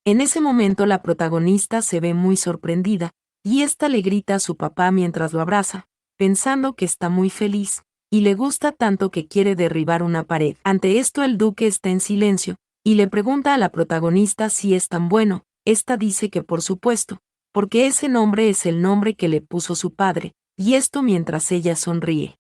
En ese momento la protagonista se ve muy sorprendida, y ésta le grita a su papá mientras lo abraza, pensando que está muy feliz, y le gusta tanto que quiere derribar una pared. Ante esto el duque está en silencio, y le pregunta a la protagonista si es tan bueno. Esta dice que por supuesto, porque ese nombre es el nombre que le puso su padre, y esto mientras ella sonríe.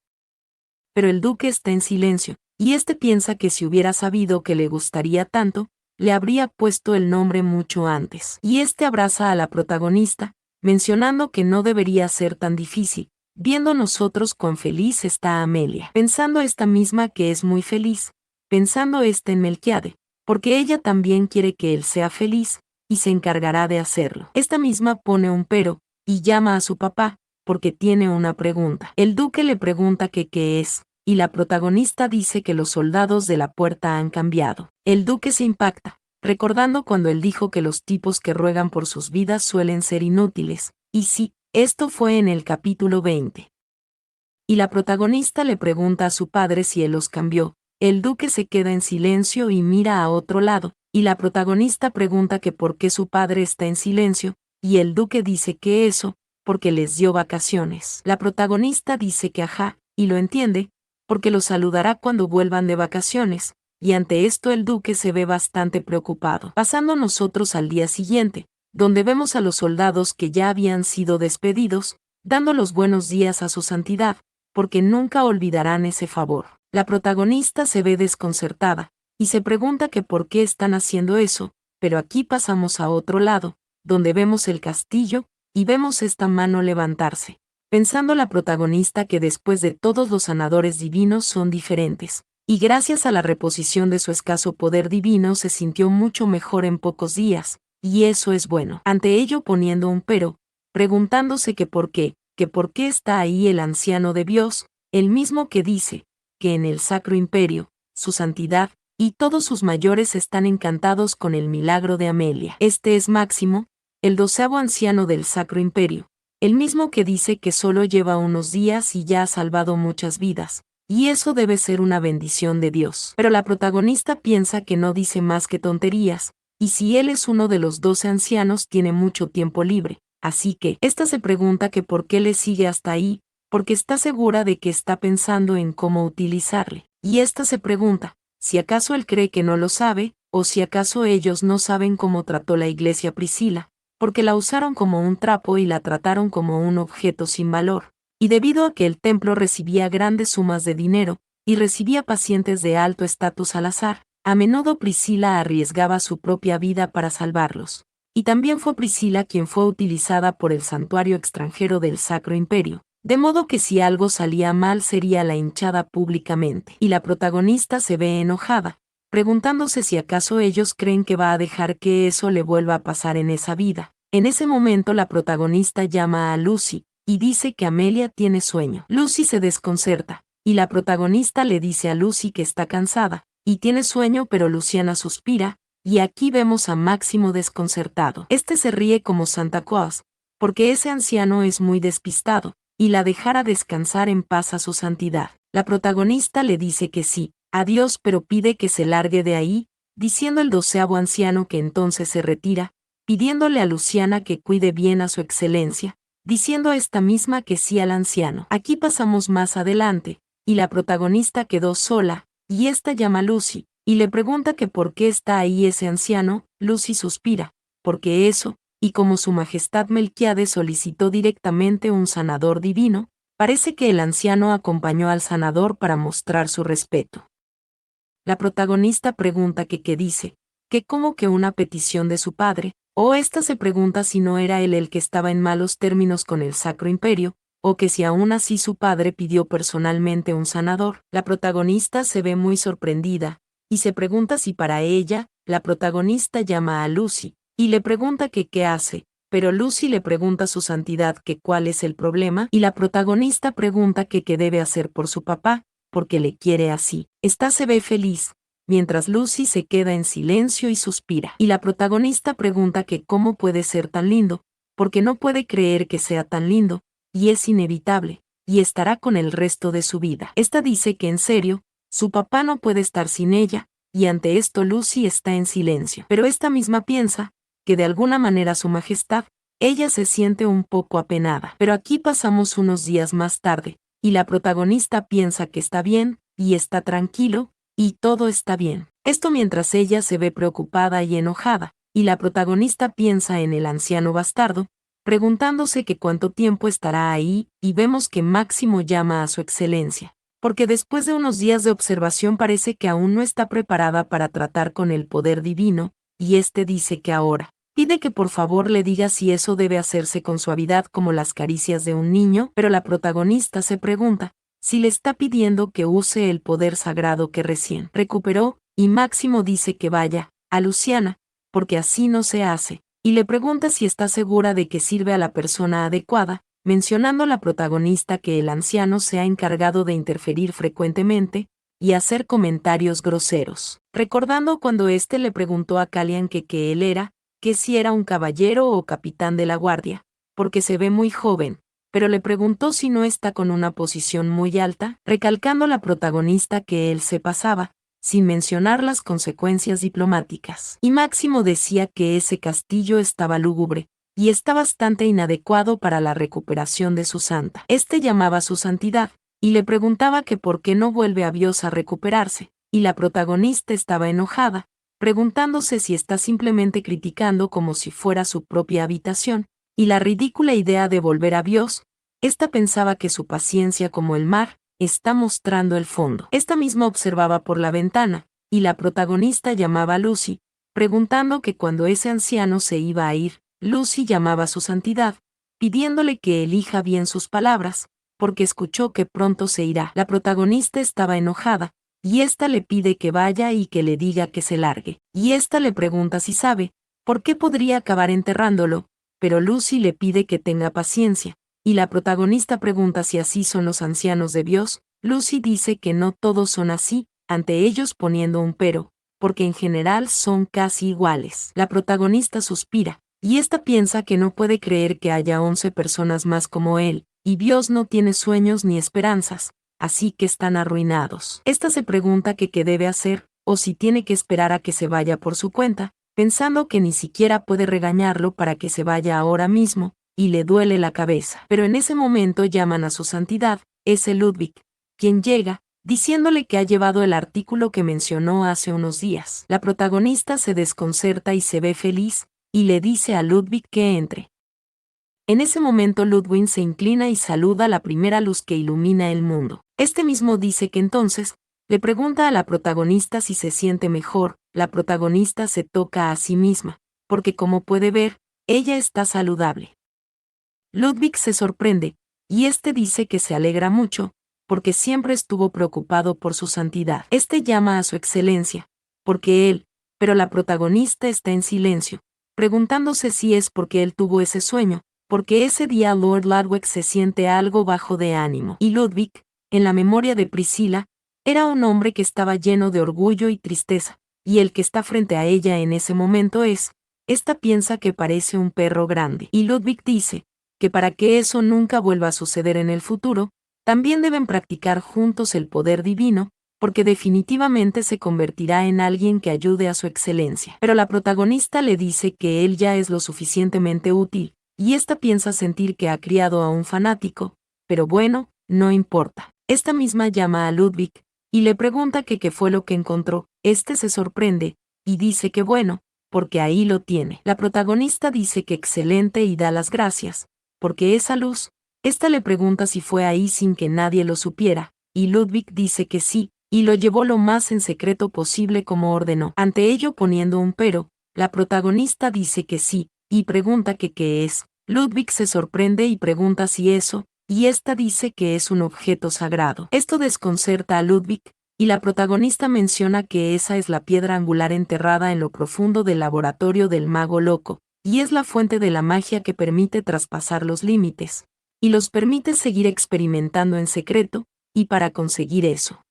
Pero el duque está en silencio, y este piensa que si hubiera sabido que le gustaría tanto, le habría puesto el nombre mucho antes. Y este abraza a la protagonista, mencionando que no debería ser tan difícil, viendo nosotros cuán feliz está Amelia. Pensando esta misma que es muy feliz, pensando esta en Melquiade, porque ella también quiere que él sea feliz, y se encargará de hacerlo. Esta misma pone un pero, y llama a su papá, porque tiene una pregunta. El duque le pregunta que qué es, y la protagonista dice que los soldados de la puerta han cambiado. El duque se impacta, recordando cuando él dijo que los tipos que ruegan por sus vidas suelen ser inútiles, y sí, esto fue en el capítulo 20. Y la protagonista le pregunta a su padre si él los cambió. El duque se queda en silencio y mira a otro lado, y la protagonista pregunta que por qué su padre está en silencio, y el duque dice que eso, porque les dio vacaciones. La protagonista dice que ajá, y lo entiende, porque los saludará cuando vuelvan de vacaciones, y ante esto el duque se ve bastante preocupado. Pasando nosotros al día siguiente, donde vemos a los soldados que ya habían sido despedidos, dando los buenos días a su santidad, porque nunca olvidarán ese favor. La protagonista se ve desconcertada, y se pregunta que por qué están haciendo eso, pero aquí pasamos a otro lado, donde vemos el castillo, y vemos esta mano levantarse. Pensando la protagonista que después de todos los sanadores divinos son diferentes, y gracias a la reposición de su escaso poder divino se sintió mucho mejor en pocos días, y eso es bueno. Ante ello poniendo un pero, preguntándose que por qué está ahí el anciano de Dios, el mismo que dice, que en el Sacro Imperio, su santidad, y todos sus mayores están encantados con el milagro de Amelia. Este es Máximo, el 12º anciano del Sacro Imperio, el mismo que dice que solo lleva unos días y ya ha salvado muchas vidas, y eso debe ser una bendición de Dios. Pero la protagonista piensa que no dice más que tonterías, y si él es uno de los 12 ancianos tiene mucho tiempo libre, así que esta se pregunta que por qué le sigue hasta ahí, porque está segura de que está pensando en cómo utilizarle. Y esta se pregunta, si acaso él cree que no lo sabe, o si acaso ellos no saben cómo trató la iglesia Priscila, porque la usaron como un trapo y la trataron como un objeto sin valor. Y debido a que el templo recibía grandes sumas de dinero, y recibía pacientes de alto estatus al azar, a menudo Priscila arriesgaba su propia vida para salvarlos. Y también fue Priscila quien fue utilizada por el santuario extranjero del Sacro Imperio, de modo que si algo salía mal sería la hinchada públicamente. Y la protagonista se ve enojada, preguntándose si acaso ellos creen que va a dejar que eso le vuelva a pasar en esa vida. En ese momento la protagonista llama a Lucy, y dice que Amelia tiene sueño. Lucy se desconcerta, y la protagonista le dice a Lucy que está cansada, y tiene sueño pero Luciana suspira, y aquí vemos a Máximo desconcertado. Este se ríe como Santa Claus, porque ese anciano es muy despistado, y la dejará descansar en paz a su santidad. La protagonista le dice que sí, adiós, pero pide que se largue de ahí, diciendo el 12º anciano que entonces se retira, pidiéndole a Luciana que cuide bien a su excelencia, diciendo a esta misma que sí al anciano. Aquí pasamos más adelante, y la protagonista quedó sola, y esta llama a Lucy, y le pregunta que por qué está ahí ese anciano. Lucy suspira, porque eso, y como su majestad Melquiade solicitó directamente un sanador divino, parece que el anciano acompañó al sanador para mostrar su respeto. La protagonista pregunta que qué dice, que como que una petición de su padre, o esta se pregunta si no era él el que estaba en malos términos con el Sacro Imperio, o que si aún así su padre pidió personalmente un sanador. La protagonista se ve muy sorprendida, y se pregunta si para ella, la protagonista llama a Lucy, y le pregunta que qué hace, pero Lucy le pregunta a su santidad que cuál es el problema, y la protagonista pregunta que qué debe hacer por su papá, porque le quiere así. Esta se ve feliz, mientras Lucy se queda en silencio y suspira. Y la protagonista pregunta que cómo puede ser tan lindo, porque no puede creer que sea tan lindo, y es inevitable, y estará con el resto de su vida. Esta dice que en serio, su papá no puede estar sin ella, y ante esto Lucy está en silencio. Pero esta misma piensa que de alguna manera su majestad, ella se siente un poco apenada. Pero aquí pasamos unos días más tarde, y la protagonista piensa que está bien, y está tranquilo, y todo está bien. Esto mientras ella se ve preocupada y enojada, y la protagonista piensa en el anciano bastardo, preguntándose que cuánto tiempo estará ahí, y vemos que Máximo llama a su excelencia, porque después de unos días de observación parece que aún no está preparada para tratar con el poder divino, y este dice que ahora pide que por favor le diga si eso debe hacerse con suavidad como las caricias de un niño, pero la protagonista se pregunta si le está pidiendo que use el poder sagrado que recién recuperó, y Máximo dice que vaya a Luciana, porque así no se hace, y le pregunta si está segura de que sirve a la persona adecuada, mencionando a la protagonista que el anciano se ha encargado de interferir frecuentemente y hacer comentarios groseros, recordando cuando éste le preguntó a Calian que él era, que si era un caballero o capitán de la guardia, porque se ve muy joven, pero le preguntó si no está con una posición muy alta, recalcando la protagonista que él se pasaba, sin mencionar las consecuencias diplomáticas. Y Máximo decía que ese castillo estaba lúgubre, y está bastante inadecuado para la recuperación de su santa. Este llamaba a su santidad, y le preguntaba que por qué no vuelve a Bios a recuperarse, y la protagonista estaba enojada, preguntándose si está simplemente criticando como si fuera su propia habitación, y la ridícula idea de volver a Bios, esta pensaba que su paciencia como el mar, está mostrando el fondo. Esta misma observaba por la ventana, y la protagonista llamaba a Lucy, preguntando que cuando ese anciano se iba a ir, Lucy llamaba a su santidad, pidiéndole que elija bien sus palabras, porque escuchó que pronto se irá. La protagonista estaba enojada, y ésta le pide que vaya y que le diga que se largue. Y ésta le pregunta si sabe, por qué podría acabar enterrándolo, pero Lucy le pide que tenga paciencia, y la protagonista pregunta si así son los ancianos de Bios. Lucy dice que no todos son así, ante ellos poniendo un pero, porque en general son casi iguales. La protagonista suspira, y ésta piensa que no puede creer que haya 11 personas más como él, y Bios no tiene sueños ni esperanzas, así que están arruinados. Esta se pregunta que qué debe hacer, o si tiene que esperar a que se vaya por su cuenta, pensando que ni siquiera puede regañarlo para que se vaya ahora mismo, y le duele la cabeza. Pero en ese momento llaman a su santidad, ese Ludwig, quien llega, diciéndole que ha llevado el artículo que mencionó hace unos días. La protagonista se desconcerta y se ve feliz, y le dice a Ludwig que entre. En ese momento Ludwig se inclina y saluda la primera luz que ilumina el mundo. Este mismo dice que entonces, le pregunta a la protagonista si se siente mejor. La protagonista se toca a sí misma, porque como puede ver, ella está saludable. Ludwig se sorprende, y este dice que se alegra mucho, porque siempre estuvo preocupado por su santidad. Este llama a su excelencia, porque él, pero la protagonista está en silencio, preguntándose si es porque él tuvo ese sueño, porque ese día Lord Ludwig se siente algo bajo de ánimo. Y Ludwig, en la memoria de Priscila, era un hombre que estaba lleno de orgullo y tristeza, y el que está frente a ella en ese momento esta piensa que parece un perro grande. Y Ludwig dice que para que eso nunca vuelva a suceder en el futuro, también deben practicar juntos el poder divino, porque definitivamente se convertirá en alguien que ayude a su excelencia. Pero la protagonista le dice que él ya es lo suficientemente útil, y esta piensa sentir que ha criado a un fanático, pero bueno, no importa. Esta misma llama a Ludwig, y le pregunta que qué fue lo que encontró. Este se sorprende, y dice que bueno, porque ahí lo tiene. La protagonista dice que excelente y da las gracias, porque esa luz, esta le pregunta si fue ahí sin que nadie lo supiera, y Ludwig dice que sí, y lo llevó lo más en secreto posible como ordenó. Ante ello poniendo un pero, la protagonista dice que sí, y pregunta que qué es. Ludwig se sorprende y pregunta si eso, y esta dice que es un objeto sagrado. Esto desconcerta a Ludwig, y la protagonista menciona que esa es la piedra angular enterrada en lo profundo del laboratorio del mago loco, y es la fuente de la magia que permite traspasar los límites, y los permite seguir experimentando en secreto, y para conseguir eso.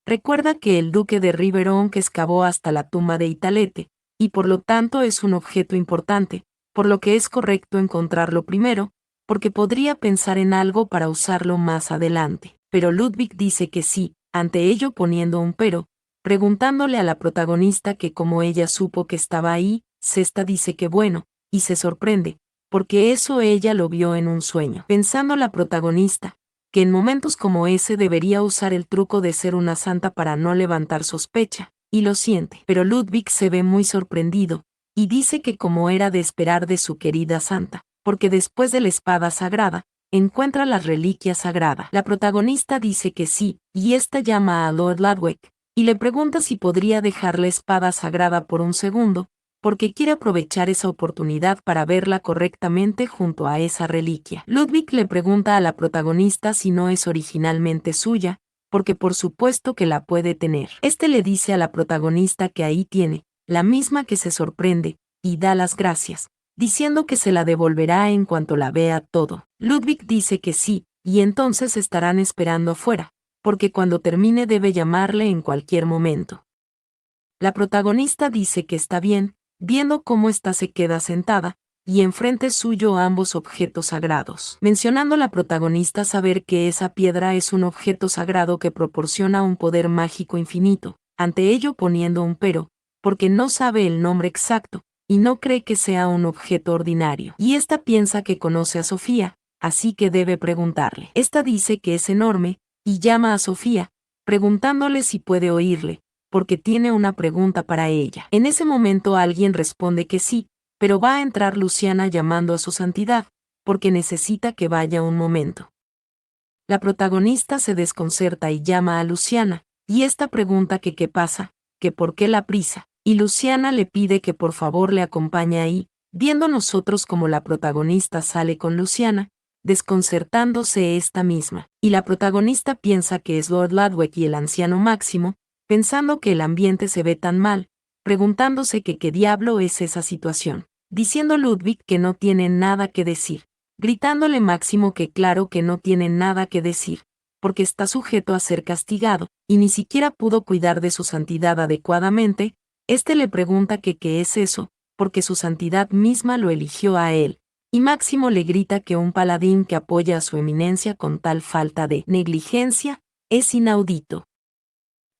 Recuerda que el duque de Riveronque excavó hasta la tumba de Italete, y por lo tanto es un objeto importante, por lo que es correcto encontrarlo primero, porque podría pensar en algo para usarlo más adelante. Pero Ludwig dice que sí, ante ello poniendo un pero, preguntándole a la protagonista que como ella supo que estaba ahí, Cesta dice que bueno, y se sorprende, porque eso ella lo vio en un sueño. Pensando la protagonista, que en momentos como ese debería usar el truco de ser una santa para no levantar sospecha, y lo siente. Pero Ludwig se ve muy sorprendido, y dice que como era de esperar de su querida santa, porque después de la espada sagrada, encuentra la reliquia sagrada. La protagonista dice que sí, y esta llama a Lord Ludwig, y le pregunta si podría dejar la espada sagrada por un segundo, porque quiere aprovechar esa oportunidad para verla correctamente junto a esa reliquia. Ludwig le pregunta a la protagonista si no es originalmente suya, porque por supuesto que la puede tener. Este le dice a la protagonista que ahí tiene, la misma, que se sorprende, y da las gracias, diciendo que se la devolverá en cuanto la vea todo. Ludwig dice que sí, y entonces estarán esperando afuera, porque cuando termine debe llamarle en cualquier momento. La protagonista dice que está bien, viendo cómo ésta se queda sentada, y enfrente suyo ambos objetos sagrados. Mencionando la protagonista saber que esa piedra es un objeto sagrado que proporciona un poder mágico infinito, ante ello poniendo un pero, porque no sabe el nombre exacto, y no cree que sea un objeto ordinario. Y esta piensa que conoce a Sofía, así que debe preguntarle. Esta dice que es enorme, y llama a Sofía, preguntándole si puede oírle, porque tiene una pregunta para ella. En ese momento alguien responde que sí, pero va a entrar Luciana llamando a su santidad, porque necesita que vaya un momento. La protagonista se desconcerta y llama a Luciana, y esta pregunta que qué pasa, que por qué la prisa, y Luciana le pide que por favor le acompañe ahí, viendo nosotros como la protagonista sale con Luciana, desconcertándose esta misma, y la protagonista piensa que es Lord Ludwig y el anciano Máximo, pensando que el ambiente se ve tan mal, preguntándose que qué diablo es esa situación, diciendo Ludwig que no tiene nada que decir, gritándole Máximo que claro que no tiene nada que decir, porque está sujeto a ser castigado, y ni siquiera pudo cuidar de su santidad adecuadamente. Este le pregunta que qué es eso, porque su santidad misma lo eligió a él, y Máximo le grita que un paladín que apoya a su eminencia con tal falta de negligencia es inaudito.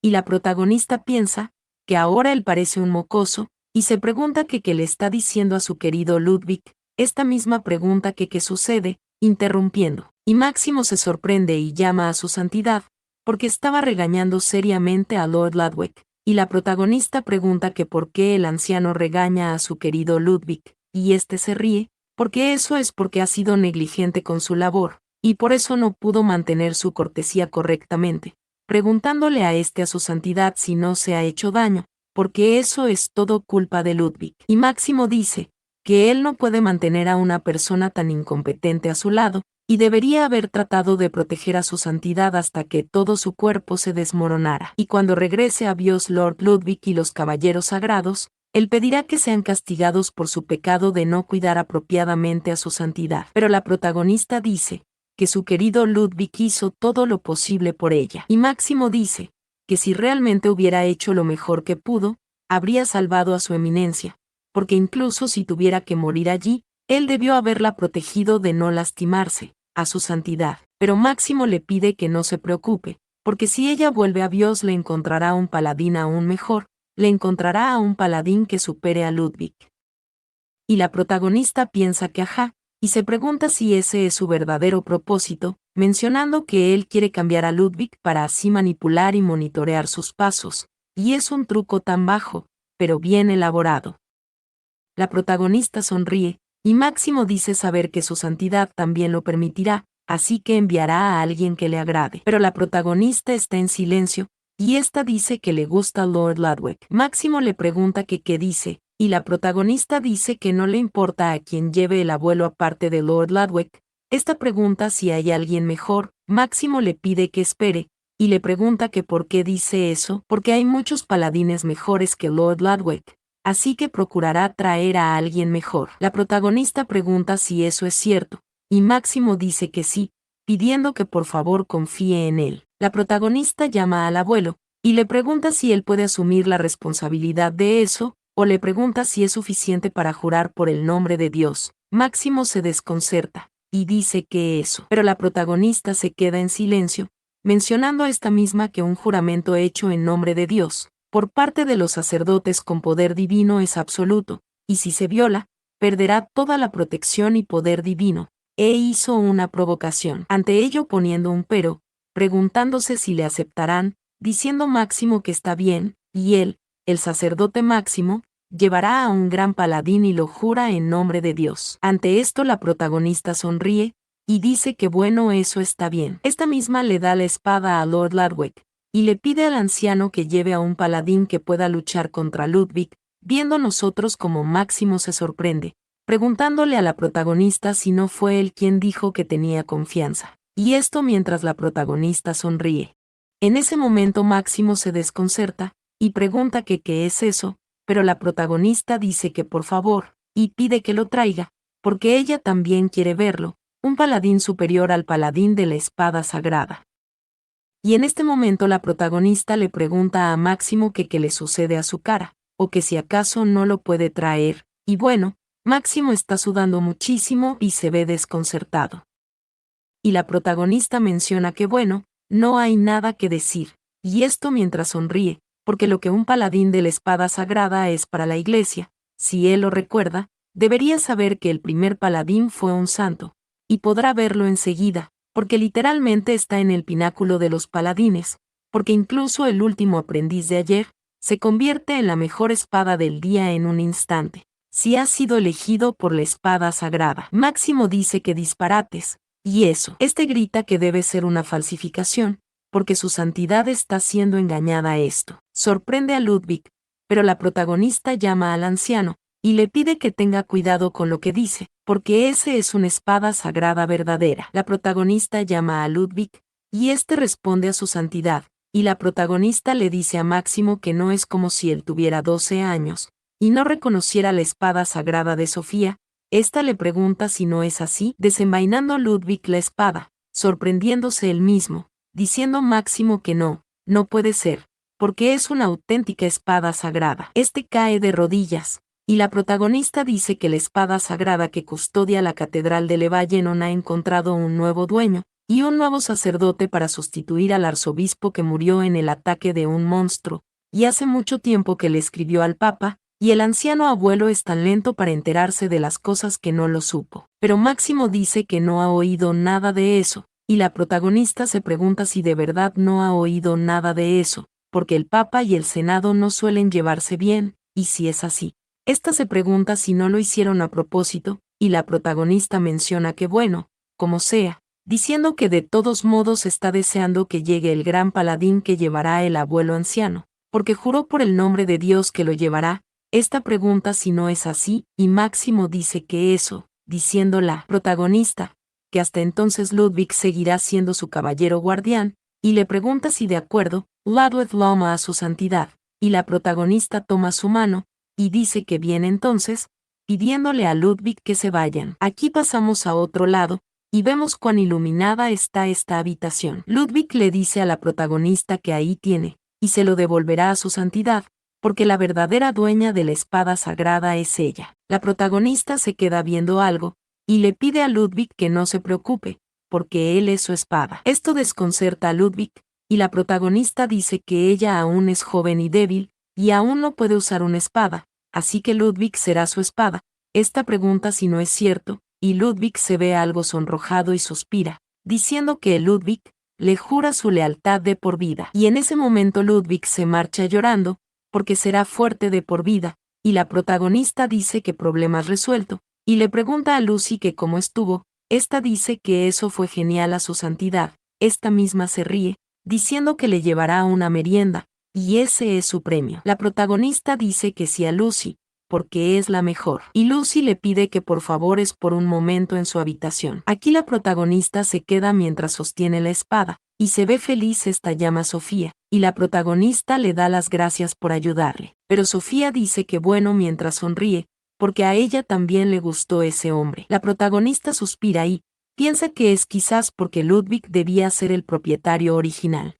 Y la protagonista piensa que ahora él parece un mocoso, y se pregunta que qué le está diciendo a su querido Ludwig, esta misma pregunta que qué sucede, interrumpiendo. Y Máximo se sorprende y llama a su santidad, porque estaba regañando seriamente a Lord Ludwig, y la protagonista pregunta que por qué el anciano regaña a su querido Ludwig, y este se ríe, porque eso es porque ha sido negligente con su labor, y por eso no pudo mantener su cortesía correctamente, preguntándole a su santidad si no se ha hecho daño, porque eso es todo culpa de Ludwig. Y Máximo dice que él no puede mantener a una persona tan incompetente a su lado, y debería haber tratado de proteger a su santidad hasta que todo su cuerpo se desmoronara. Y cuando regrese a Dios Lord Ludwig y los caballeros sagrados, él pedirá que sean castigados por su pecado de no cuidar apropiadamente a su santidad. Pero la protagonista dice que su querido Ludwig hizo todo lo posible por ella. Y Máximo dice que si realmente hubiera hecho lo mejor que pudo, habría salvado a su eminencia, porque incluso si tuviera que morir allí, él debió haberla protegido de no lastimarse, a su santidad. Pero Máximo le pide que no se preocupe, porque si ella vuelve a Dios le encontrará un paladín aún mejor, le encontrará a un paladín que supere a Ludwig. Y la protagonista piensa que ajá, y se pregunta si ese es su verdadero propósito, mencionando que él quiere cambiar a Ludwig para así manipular y monitorear sus pasos, y es un truco tan bajo, pero bien elaborado. La protagonista sonríe, y Máximo dice saber que su santidad también lo permitirá, así que enviará a alguien que le agrade. Pero la protagonista está en silencio, y esta dice que le gusta Lord Ludwig. Máximo le pregunta que qué dice, y la protagonista dice que no le importa a quien lleve el abuelo aparte de Lord Ludwig. Esta pregunta si hay alguien mejor. Máximo le pide que espere, y le pregunta que por qué dice eso, porque hay muchos paladines mejores que Lord Ludwig, así que procurará traer a alguien mejor. La protagonista pregunta si eso es cierto, y Máximo dice que sí, pidiendo que por favor confíe en él. La protagonista llama al abuelo, y le pregunta si él puede asumir la responsabilidad de eso, o le pregunta si es suficiente para jurar por el nombre de Dios. Máximo se desconcerta, y dice que eso. Pero la protagonista se queda en silencio, mencionando a esta misma que un juramento hecho en nombre de Dios, por parte de los sacerdotes con poder divino es absoluto, y si se viola, perderá toda la protección y poder divino. Hizo una provocación. Ante ello poniendo un pero, preguntándose si le aceptarán, diciendo Máximo que está bien, y él, el sacerdote Máximo, llevará a un gran paladín y lo jura en nombre de Dios. Ante esto la protagonista sonríe, y dice que bueno, eso está bien. Esta misma le da la espada a Lord Ludwig, y le pide al anciano que lleve a un paladín que pueda luchar contra Ludwig, viendo nosotros como Máximo se sorprende, preguntándole a la protagonista si no fue él quien dijo que tenía confianza. Y esto mientras la protagonista sonríe. En ese momento Máximo se desconcerta, y pregunta que qué es eso, pero la protagonista dice que por favor, y pide que lo traiga, porque ella también quiere verlo, un paladín superior al paladín de la espada sagrada. Y en este momento la protagonista le pregunta a Máximo que qué le sucede a su cara, o que si acaso no lo puede traer, y bueno, Máximo está sudando muchísimo y se ve desconcertado. Y la protagonista menciona que bueno, no hay nada que decir, y esto mientras sonríe, porque lo que un paladín de la espada sagrada es para la iglesia, si él lo recuerda, debería saber que el primer paladín fue un santo, y podrá verlo enseguida, porque literalmente está en el pináculo de los paladines, porque incluso el último aprendiz de ayer, se convierte en la mejor espada del día en un instante, si ha sido elegido por la espada sagrada. Máximo dice que disparates, y eso. Este grita que debe ser una falsificación, porque su santidad está siendo engañada a esto. Sorprende a Ludwig, pero la protagonista llama al anciano, y le pide que tenga cuidado con lo que dice, porque ese es una espada sagrada verdadera. La protagonista llama a Ludwig, y este responde a su santidad, y la protagonista le dice a Máximo que no es como si él tuviera 12 años, y no reconociera la espada sagrada de Sofía. Esta le pregunta si no es así, desenvainando Ludwig la espada, sorprendiéndose él mismo, diciendo Máximo que no puede ser, porque es una auténtica espada sagrada. Este cae de rodillas, y la protagonista dice que la espada sagrada que custodia la catedral de Levallenon ha encontrado un nuevo dueño, y un nuevo sacerdote para sustituir al arzobispo que murió en el ataque de un monstruo, y hace mucho tiempo que le escribió al Papa, y el anciano abuelo es tan lento para enterarse de las cosas que no lo supo. Pero Máximo dice que no ha oído nada de eso, y la protagonista se pregunta si de verdad no ha oído nada de eso, porque el Papa y el Senado no suelen llevarse bien, y si es así. Esta se pregunta si no lo hicieron a propósito, y la protagonista menciona que bueno, como sea, diciendo que de todos modos está deseando que llegue el gran paladín que llevará el abuelo anciano, porque juró por el nombre de Dios que lo llevará. Esta pregunta si no es así, y Máximo dice que eso, diciendo la protagonista, que hasta entonces Ludwig seguirá siendo su caballero guardián, y le pregunta si de acuerdo, Ludwig llama a su santidad, y la protagonista toma su mano, y dice que bien entonces, pidiéndole a Ludwig que se vayan. Aquí pasamos a otro lado, y vemos cuán iluminada está esta habitación. Ludwig le dice a la protagonista que ahí tiene, y se lo devolverá a su santidad, porque la verdadera dueña de la espada sagrada es ella. La protagonista se queda viendo algo, y le pide a Ludwig que no se preocupe, porque él es su espada. Esto desconcerta a Ludwig, y la protagonista dice que ella aún es joven y débil, y aún no puede usar una espada, así que Ludwig será su espada. Esta pregunta si no es cierto, y Ludwig se ve algo sonrojado y suspira, diciendo que Ludwig le jura su lealtad de por vida. Y en ese momento Ludwig se marcha llorando, porque será fuerte de por vida, y la protagonista dice que problemas resuelto, y le pregunta a Lucy que cómo estuvo. Esta dice que eso fue genial a su santidad. Esta misma se ríe, diciendo que le llevará una merienda, y ese es su premio. La protagonista dice que sí a Lucy, porque es la mejor, y Lucy le pide que por favor es por un momento en su habitación. Aquí la protagonista se queda mientras sostiene la espada, y se ve feliz. Esta llama a Sofía, y la protagonista le da las gracias por ayudarle. Pero Sofía dice que bueno mientras sonríe, porque a ella también le gustó ese hombre. La protagonista suspira y piensa que es quizás porque Ludwig debía ser el propietario original.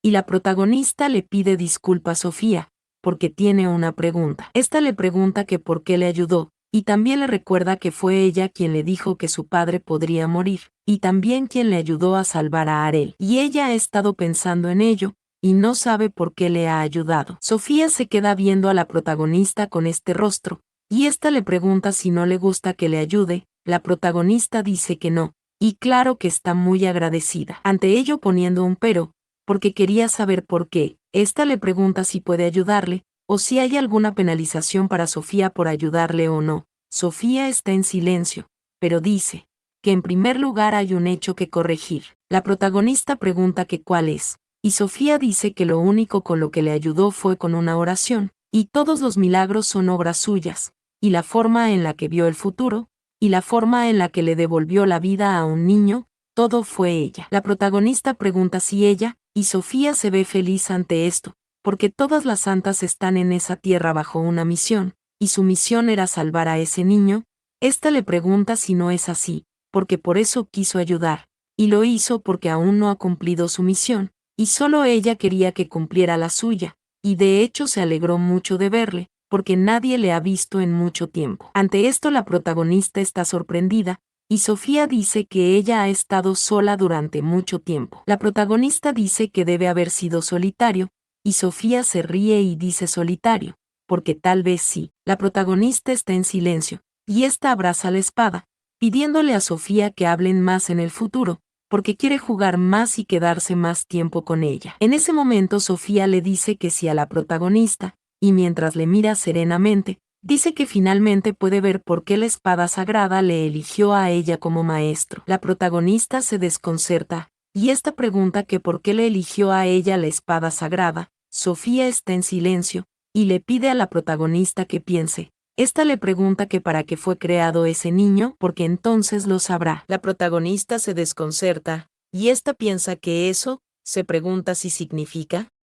Y la protagonista le pide disculpas a Sofía, porque tiene una pregunta. Esta le pregunta que por qué le ayudó, y también le recuerda que fue ella quien le dijo que su padre podría morir, y también quien le ayudó a salvar a Arel. Y ella ha estado pensando en ello, y no sabe por qué le ha ayudado. Sofía se queda viendo a la protagonista con este rostro, y ésta le pregunta si no le gusta que le ayude. La protagonista dice que no, y claro que está muy agradecida. Ante ello poniendo un pero, porque quería saber por qué. Ésta le pregunta si puede ayudarle, o si hay alguna penalización para Sofía por ayudarle o no. Sofía está en silencio, pero dice que en primer lugar hay un hecho que corregir. La protagonista pregunta que cuál es, y Sofía dice que lo único con lo que le ayudó fue con una oración, y todos los milagros son obras suyas, y la forma en la que vio el futuro, y la forma en la que le devolvió la vida a un niño, todo fue ella. La protagonista pregunta si ella, y Sofía se ve feliz ante esto, porque todas las santas están en esa tierra bajo una misión, y su misión era salvar a ese niño. Ésta le pregunta si no es así, porque por eso quiso ayudar, y lo hizo porque aún no ha cumplido su misión, y solo ella quería que cumpliera la suya, y de hecho se alegró mucho de verle, porque nadie le ha visto en mucho tiempo. Ante esto la protagonista está sorprendida, y Sofía dice que ella ha estado sola durante mucho tiempo. La protagonista dice que debe haber sido solitario, y Sofía se ríe y dice solitario, porque tal vez sí. La protagonista está en silencio, y ésta abraza la espada, pidiéndole a Sofía que hablen más en el futuro, porque quiere jugar más y quedarse más tiempo con ella. En ese momento Sofía le dice que sí a la protagonista, y mientras le mira serenamente, dice que finalmente puede ver por qué la espada sagrada le eligió a ella como maestro. La protagonista se desconcerta, y esta pregunta que por qué le eligió a ella la espada sagrada. Sofía está en silencio, y le pide a la protagonista que piense. Esta le pregunta que para qué fue creado ese niño, porque entonces lo sabrá. La protagonista se desconcerta, y esta piensa que eso, se pregunta si significa